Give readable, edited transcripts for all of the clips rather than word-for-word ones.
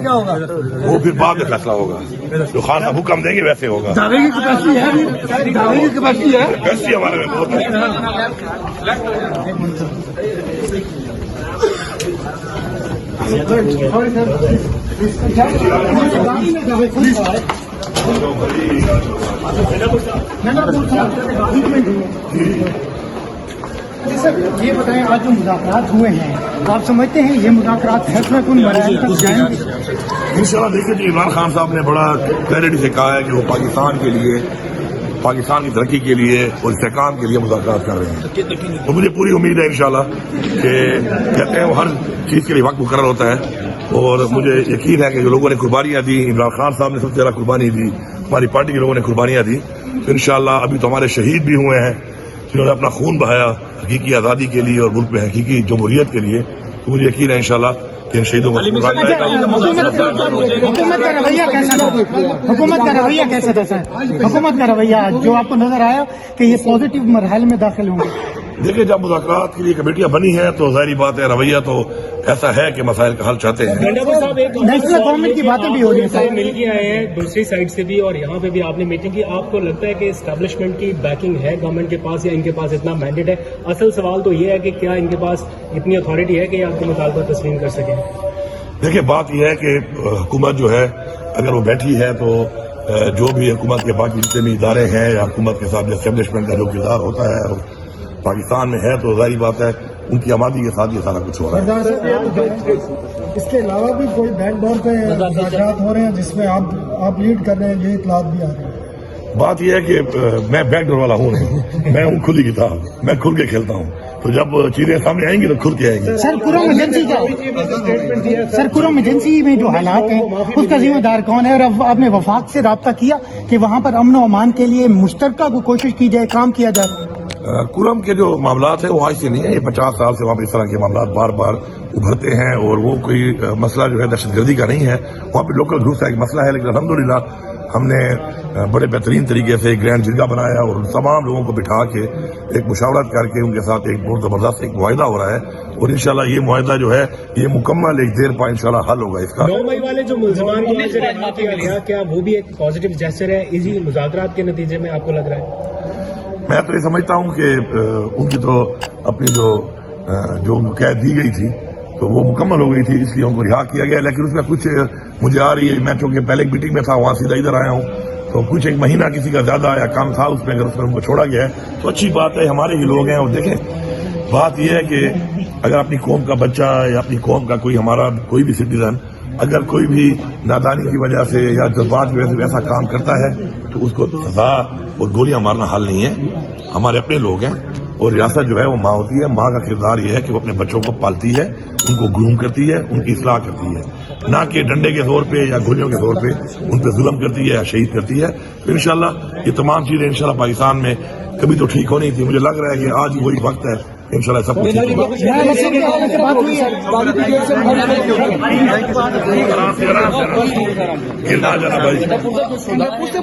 کیا ہوگا وہ پھر بعد میں فیصلہ ہوگا، جو خان صاحب حکم دیں گے ویسے ہوگا۔ دعوے کی کیپیسٹی ہے، دعوے کی کیپیسٹی ہے، کیپیسٹی ہمارے میں بہت ہے۔ سر یہ بتائیں، آج جو مذاکرات ہوئے ہیں آپ سمجھتے ہیں یہ مذاکرات فیصلہ کن مراحل تک جائیں گے؟ انشاءاللہ دیکھیں جی، عمران خان صاحب نے بڑا کلیئرٹی سے کہا ہے کہ وہ پاکستان کے لیے، پاکستان کی ترقی کے لیے اور استحکام کے لیے مذاکرات کر رہے ہیں، تو مجھے پوری امید ہے انشاءاللہ کہ کہتے ہیں وہ ہر چیز کے لیے وقت مقرر ہوتا ہے، اور مجھے یقین ہے کہ جو لوگوں نے قربانیاں دی، عمران خان صاحب نے سب سے زیادہ قربانی دی، ہماری پارٹی کے لوگوں نے قربانیاں دی، تو انشاءاللہ ابھی تو ہمارے شہید بھی ہوئے ہیں جنہوں نے اپنا خون بہایا حقیقی آزادی کے لیے اور ملک میں حقیقی جمہوریت کے لیے، تو مجھے یقین ہے انشاءاللہ کہ ان شہیدوں کو حکومت کا رویہ کیسا تھا؟ حکومت کا رویہ کیسا تھا سر؟ حکومت کا رویہ جو آپ کو نظر آیا کہ یہ پازیٹیو مرحلے میں داخل ہوں گے؟ دیکھیں، جب مذاکرات کے لیے کمیٹیاں بنی ہیں تو ظاہری بات ہے رویہ تو ایسا ہے کہ مسائل کا حل چاہتے ہیں۔ نیشنل گورنمنٹ کی باتیں بھی ہو رہی ہیں، مل کے آئے ہیں دوسری سائڈ سے بھی، اور یہاں پہ بھی آپ نے میٹنگ کی، آپ کو لگتا ہے کہ اسٹیبلشمنٹ کی بیکنگ ہے گورنمنٹ کے پاس، یا ان کے پاس اتنا مینڈیٹ ہے؟ اصل سوال تو یہ ہے کہ کیا ان کے پاس اتنی اتھارٹی ہے کہ یہ آپ کو مطالبہ تسلیم کر سکیں؟ دیکھیں، بات یہ ہے کہ حکومت جو ہے اگر وہ بیٹھی ہے تو جو بھی حکومت کے باقی جتنے بھی ادارے ہیں یا حکومت کے ساتھ اسٹیبلشمنٹ کا جو کردار ہوتا ہے پاکستان میں ہے، تو ظاہری بات ہے ان کی آمادی کے ساتھ یہ سارا کچھ ہو رہا ہے۔ اس کے علاوہ بھی کوئی بیک ڈور پہ مذاکرات ہو رہے ہیں جس میں آپ لیڈ کر رہے ہیں، یہ اطلاعات بھی آ رہی ہیں؟ بات یہ ہے کہ میں بیک ڈور والا ہوں نہیں، میں ہوں کھلی کتاب، میں کھل کے کھیلتا ہوں، تو جب چیزیں سامنے آئیں گی تو کھل کے آئیں گی۔ سر قرم ایجنسی میں جو حالات ہیں اس کا ذمہ دار کون ہے، اور اب آپ نے وفاق سے رابطہ کیا کہ وہاں پر امن و امان کے لیے مشترکہ کو کوشش کی جائے، کام کیا جائے؟ کرم کے جو معاملات ہیں وہ آج سے نہیں ہے، یہ 50 سال سے وہاں پہ اس طرح کے معاملات بار بار ابھرتے ہیں، اور وہ کوئی مسئلہ جو ہے دہشت گردی کا نہیں ہے، وہاں پہ لوکل گروپ کا ایک مسئلہ ہے، لیکن الحمدللہ ہم نے بڑے بہترین طریقے سے ایک گرینڈ جرگہ بنایا اور تمام لوگوں کو بٹھا کے ایک مشاورت کر کے ان کے ساتھ ایک بہت زبردست ایک معاہدہ ہو رہا ہے، اور انشاءاللہ یہ معاہدہ جو ہے یہ مکمل ایک دیر پا انشاءاللہ حل ہوگا اس کا۔ 9 مئی والے جو ملزمان کو کیا وہ بھی ایک پازیٹیو جیسچر ہے اسی مذاکرات کے نتیجے میں آپ کو لگ رہا ہے؟ میں تو یہ سمجھتا ہوں کہ ان کی تو اپنی جو قید دی گئی تھی تو وہ مکمل ہو گئی تھی، اس لیے ان کو رہا کیا گیا، لیکن اس میں کچھ مجھے آ رہی ہے، میں چونکہ پہلے ایک میٹنگ میں تھا وہاں سیدھا ادھر آیا ہوں، تو کچھ ایک مہینہ کسی کا زیادہ یا کام تھا اس میں، اگر اس میں ان کو چھوڑا گیا ہے تو اچھی بات ہے، ہمارے ہی لوگ ہیں۔ اور دیکھیں، بات یہ ہے کہ اگر اپنی قوم کا بچہ یا اپنی قوم کا کوئی ہمارا کوئی بھی سٹیزن اگر کوئی بھی نادانی کی وجہ سے یا جذبات کی وجہ سے ایسا کام کرتا ہے تو اس کو سزا اور گولیاں مارنا حل نہیں ہے، ہمارے اپنے لوگ ہیں، اور ریاست جو ہے وہ ماں ہوتی ہے، ماں کا کردار یہ ہے کہ وہ اپنے بچوں کو پالتی ہے، ان کو گروم کرتی ہے، ان کی اصلاح کرتی ہے، نہ کہ ڈنڈے کے زور پہ یا گولیوں کے زور پہ ان پہ ظلم کرتی ہے یا شہید کرتی ہے۔ تو انشاءاللہ یہ تمام چیزیں انشاءاللہ پاکستان میں کبھی تو ٹھیک ہونی تھی، مجھے لگ رہا ہے کہ آج وہی وقت ہے انشاءاللہ سب کچھ ٹھیک ہوگا۔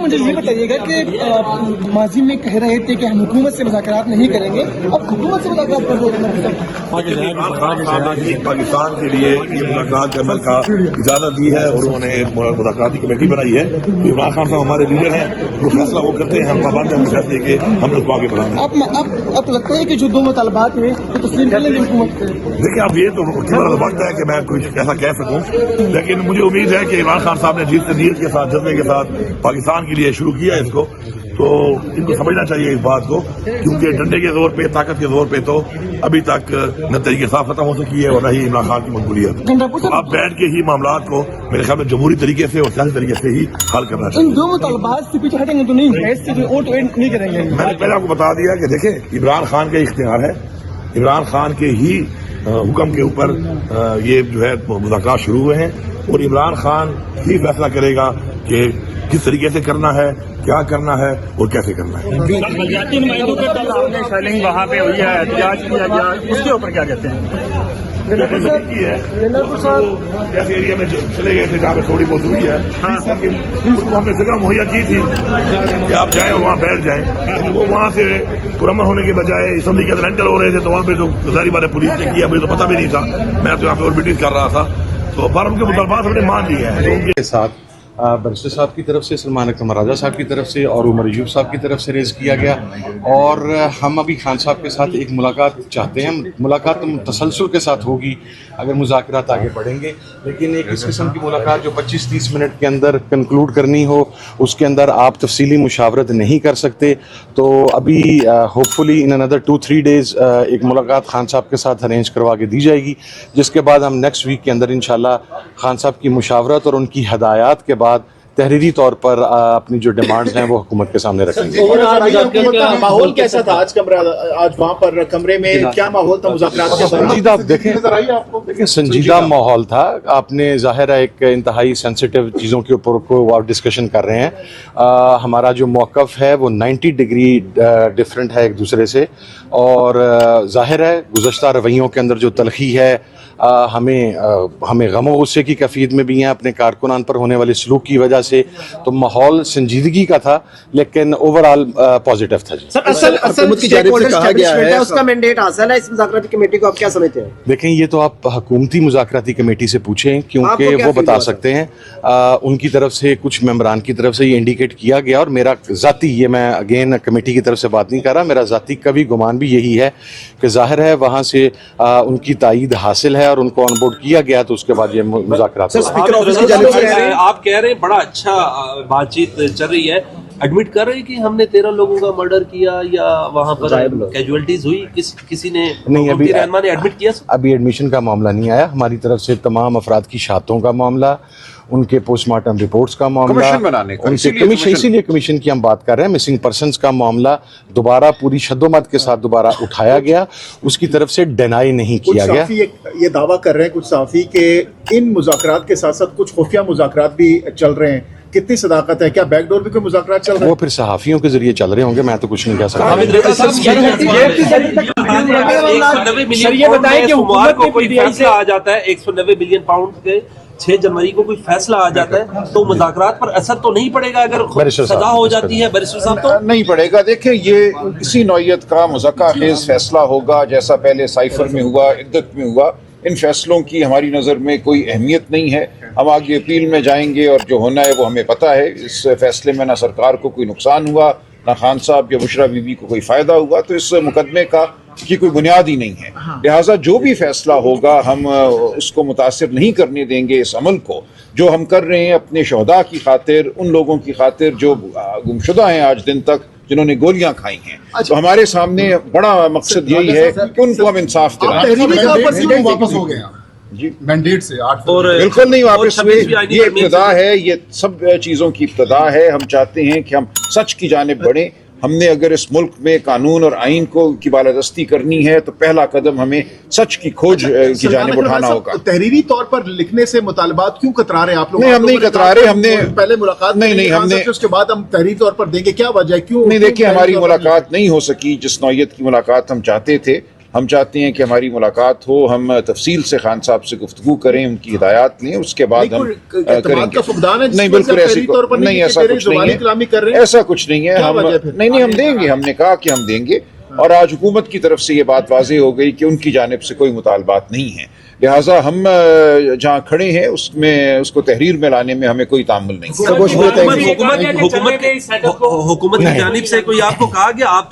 مجھے یہ بتائیے گا کہ ماضی میں کہہ رہے تھے کہ ہم حکومت سے مذاکرات نہیں کریں گے، اب حکومت سے مذاکرات کر رہے ہیں؟ پاکستان کے لیے یہ ملاقات کرنے کا اجازت دی ہے اور انہوں نے مذاکراتی کمیٹی بنائی ہے، عمران خان صاحب ہمارے لیڈر ہیں، جو فیصلہ وہ کرتے ہیں، ہم پابند ہیں فیصلے کے، ہم لوگ کو آگے بڑھانا ہے۔ اب لگتا ہے کہ جو 2 مطالبات ہیں وہ تسلیم کر لیں گے حکومت سے؟ دیکھیں، اب یہ تو وقت ہے کہ میں کچھ ایسا کہہ سکوں، لیکن مجھے امید ہے کہ عمران خان صاحب نے جیت سے نیت کے ساتھ جذبے کے ساتھ پاکستان کے لیے شروع کیا ہے اس کو، تو ان کو سمجھنا چاہیے اس بات کو، کیونکہ ڈنڈے کے زور پہ طاقت کے زور پہ تو ابھی تک نہ طریقے صاف ختم ہو سکی ہے اور نہ ہی عمران خان کی مقبولیت۔ اب بیٹھ کے ہی معاملات کو میرے خیال میں جمہوری طریقے سے اور سیاسی طریقے سے ہی حل کرنا چاہیے۔ ان 2 مطالبات سے پیچھے ہٹیں گے تو نہیں کریں گے؟ میں نے پہلے آپ کو بتا دیا کہ دیکھیں، عمران خان کا اختیار ہے، عمران خان کے ہی حکم کے اوپر یہ جو ہے مذاکرات شروع ہوئے ہیں، اور عمران خان ہی فیصلہ کرے گا کہ کس طریقے سے کرنا ہے، کیا کرنا ہے اور کیسے کرنا ہے۔ بلدیاتی نمائندوں کے سیلنگ وہاں پہ ہوئی ہے، احتجاج کیا گیا، اس کے اوپر کیا کہتے ہیں؟ جیسے ایریا میں چلے گئے تھے جہاں پہ تھوڑی بہت ہوئی ہے، ہم نے جگہ مہیا کی تھی کہ آپ جائیں اور وہاں بیٹھ جائیں، وہ وہاں سے پرامن ہونے کے بجائے اسمبلی کے اندر انٹر ہو رہے تھے، تو وہاں پہ جو ظاہری بات ہے پولیس نے کیا، مجھے تو پتہ بھی نہیں تھا، میں تو یہاں پہ اور میٹنگ کر رہا تھا، تو तो फॉरम के मुतालबात हमने मान लिए हैं। के साथ बैरिस्टर साहब की तरफ से, सलमान अकरम राजा साहब की तरफ से और उमर अयूब साहब की तरफ से रेज़ किया गया, और हम अभी खान साहब के साथ एक मुलाकात चाहते हैं। मुलाकात तसलसल के साथ होगी अगर मुज़ाकरात आगे बढ़ेंगे, लेकिन एक इस किस्म की मुलाकात जो 25-30 मिनट के अंदर कंक्लूड करनी हो, उसके अंदर आप तफसीली मुशावरत नहीं कर सकते। तो अभी होपफुली इन अनदर 2-3 डेज़ एक मुलाकात खान साहब के साथ अरेंज करवा के दी जाएगी, जिसके बाद हम नेक्स्ट वीक के अंदर इंशाल्लाह खान साहब की मुशावरत और उनकी हदायत के बाद तहरीरी तौर पर अपनी जो डिमांड्स हैं वो हुकूमत के सामने रखेंगे। माहौल कैसा था आज वहाँ पर कमरे में, क्या माहौल था मुज़ाकरात के दौरान? संजीदा, देखें संजीदा माहौल था। आपने ज़ाहिर है एक इंतहाई सेंसिटिव चीज़ों के ऊपर को आप डिस्कशन कर रहे हैं। हमारा जो मौक़िफ़ है वो 90 डिग्री डिफरेंट है एक दूसरे से, और ज़ाहिर है गुज़श्ता रवैयों के अंदर जो तलखी है, हमें गम और गुस्से की कैफियत में भी हैं अपने कारकुनान पर होने वाले सलूक की वजह से। तो माहौल संजीदगी का था, लेकिन ओवरऑल पॉजिटिव था। जी सर, असल उसका मैंडेट हासिल है इस मुज़ाकराती कमेटी को, आप क्या समझते हैं? देखें, ये तो आप हुकूमती मुज़ाकराती कमेटी से पूछें, क्योंकि वो बता सकते हैं। उनकी तरफ से, कुछ मेंबरान की तरफ से ये इंडिकेट किया गया, और मेरा ज़ाती, ये मैं अगेन कमेटी की तरफ से बात नहीं कर रहा, मेरा ज़ाती कभी गुमान भी यही है कि ज़ाहिर है वहाँ से उनकी तायीद हासिल है और उनको ऑन बोर्ड किया गया, तो उसके बाद ये मुज़ाकरात। आप कह रहे हैं बड़ा अच्छा बातचीत चल रही है, एडमिट कर रहे हैं कि हमने 13 लोगों का मर्डर किया या वहाँ पर कैजुअलिटीज हुई, किसी ने नहीं, अभी रहनमा ने एडमिट किया? अभी एडमिशन का मामला नहीं आया हमारी तरफ से। तमाम अफराद की शहादतों का मामला, उनके पोस्टमार्टम रिपोर्ट्स का मामला, इसीलिए कमीशन की हम बात कर रहे हैं। मिसिंग पर्सनस का मामला दोबारा पूरी शद्दोमत के साथ दोबारा उठाया गया, उसकी तरफ से डिनाई नहीं किया गया। ये दावा कर रहे हैं कुछ साफ़ी के इन मुज़ाकरात के साथ साथ कुछ खुफिया मुज़ाकरात भी चल रहे हैं, कितनी सदाकत है? क्या बैकडोर भी कोई मुज़ाकरात चल रहे हैं? वो फिर सहाफ़ियों के जरिए चल रहे होंगे, मैं तो कुछ नहीं कह सकता। ये बताएं कि सोमवार को कोई फैसला आ जाता है 190 बिलियन पाउंड के, 6 जनवरी को कोई फैसला आ जाता है, तो मुज़ाकरात पर असर तो नहीं पड़ेगा अगर सजा हो जाती है? बैरिस्टर साहब, तो नहीं पड़ेगा। देखिए, ये इसी नौयत का मुज़क्का खेज़ फैसला होगा, जैसा पहले साइफर में हुआ, इद्दत में हुआ। इन फैसलों की हमारी नज़र में कोई अहमियत नहीं है। हम आगे अपील में जाएंगे और जो होना है वो हमें पता है। इस फैसले में ना सरकार को कोई नुकसान हुआ, ना खान साहब या बुशरा बीबी को कोई फ़ायदा हुआ, तो इस मुकदमे की कोई बुनियाद ही नहीं है। लिहाजा जो भी फैसला होगा हम उसको मुतासिर नहीं करने देंगे इस अमल को जो हम कर रहे हैं अपने शहदा की खातिर, उन लोगों की खातिर जो गुमशुदा हैं आज दिन तक, जिन्होंने गोलियां खाई हैं। तो हमारे सामने बड़ा मकसद यही है कि उनको हम इंसाफ दिलाएं। वापस हो गए जी मैंडेट से 8 बिल्कुल नहीं वापस हुए। ये इब्तिदा है, ये सब चीज़ों की इब्तिदा है। हम चाहते हैं कि हम सच की जानिब बढ़ें। हमने अगर इस मुल्क में कानून और आइन की बालादस्ती करनी है तो पहला कदम हमें सच की खोज की जानिब उठाना होगा। तहरीरी तौर पर लिखने से मुतालबात क्यों कतरा रहे हैं आप लोग? नहीं, हम नहीं कतरा रहे। हमने पहले मुलाकात नहीं हमने उसके बाद हम तहरीरी तौर पर देंगे, क्या वजह है? क्यों नहीं? देखिए, हमारी मुलाकात नहीं हो सकी जिस नौयत की मुलाकात हम चाहते थे। हम चाहते हैं कि हमारी मुलाकात हो, हम तफसील से खान साहब से गुफ्तगू करें, उनकी हिदायत लें, उसके बाद हम करेंगे। नहीं, बिल्कुल ऐसी नहीं, ऐसा कुछ नहीं है, ऐसा कुछ नहीं है। हम नहीं हम देंगे, हमने कहा कि हम देंगे, और आज हुकूमत की तरफ से ये बात वाज़ेह हो गई कि उनकी जानिब से कोई मुतालबात नहीं है। लिहाजा हम जहाँ खड़े हैं उसमें उसको तहरीर में लाने में हमें कोई तामुल नहीं। हुकूमत की जानिब से कोई आपको कहा कि आप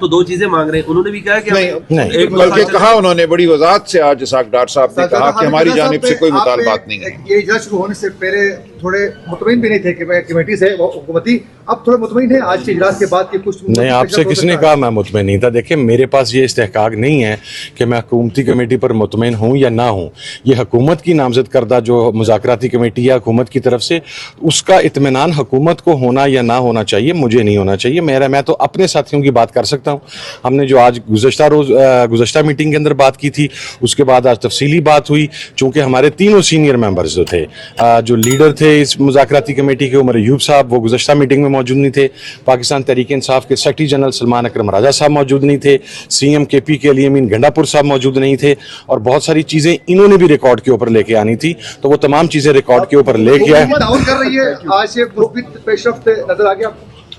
तो 2 चीजें मांग रहे हैं? उन्होंने भी कहा कि नहीं, बल्कि कहा उन्होंने बड़ी वजाहत से आज इसाक डार साहब ने कहा कि हमारी जानिब से कोई मुतालबात नहीं है। ये इजलास शुरू होने से पहले थोड़े मुतमईन भी नहीं थे कि कमेटी से हुकूमती, अब थोड़े मुतमईन है आज के इजलास के बाद कि कुछ नहीं। आपसे किसने कहा मैं मुतमईन नहीं था? देखिए, मेरे पास ये इस्तेहकाक नहीं है कि मैं हुकूमती कमेटी पर मुतमईन हूँ या ना हूँ। ये हुकूमत की नामजद करदा जो मुज़ाकराती कमेटी है हुकूमत की तरफ से, उसका इत्मीनान हुकूमत को होना या ना होना चाहिए, मुझे नहीं होना चाहिए। मैं तो अपने साथियों की बात कर सकता हूँ। हमने जो आज गुज़श्ता मीटिंग के अंदर बात की थी, उसके बाद आज तफसीली बात हुई। चूँकि हमारे तीनों सीनियर मेंबर्स जो थे, जो लीडर थे इस मुज़ाकराती कमेटी के, उमर अयूब साहब, वो गुज़श्ता मीटिंग में मौजूद नहीं थे। पाकिस्तान तहरीक इंसाफ के सेक्रेटरी जनरल सलमान अकरम राजा साहब मौजूद नहीं थे। CM KP के अली अमीन गंडापुर साहब मौजूद नहीं थे, और बहुत सारी चीज़ें इन्होंने भी रिकॉर्ड के ऊपर लेके आनी थी, तो वो तमाम चीज़ें रिकॉर्ड के ऊपर लेके आए। कर रही है आज ये पेशरफ्त नजर आ गया।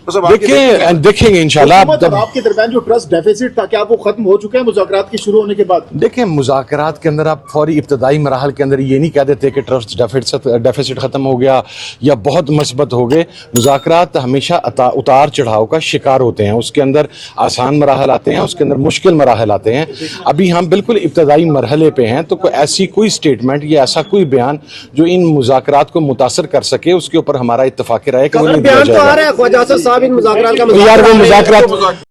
बस अब आगे देखेंगे इंशाल्लाह। हुकूमत और आपके दरमियान जो ट्रस्ट डेफिसिट था, क्या वो खत्म हो चुका है मुज़ाकरात के शुरू होने के बाद? देखें, मुज़ाकरात के अंदर आप फौरी इब्तदाई मराहल के अंदर ये नहीं कह देते कि ट्रस्ट डेफिसिट ख़त्म हो गया या बहुत मस्बत हो गए। मुज़ाकरात हमेशा उतार चढ़ाव का शिकार होते हैं, उसके अंदर आसान मराहल आते हैं, उसके अंदर मुश्किल मराहल आते हैं। अभी हम बिल्कुल इब्तदाई मरहले पे हैं, तो ऐसी कोई स्टेटमेंट या ऐसा कोई बयान जो इन मुज़ाकरात को मुतासर कर सके, उसके ऊपर हमारा इत्तफाक़ राय है कि वो नहीं दिया जाएगा। ख्वाजा आसिफ साहब इन मुज़ाकरात का यार वो मुज़ाकरात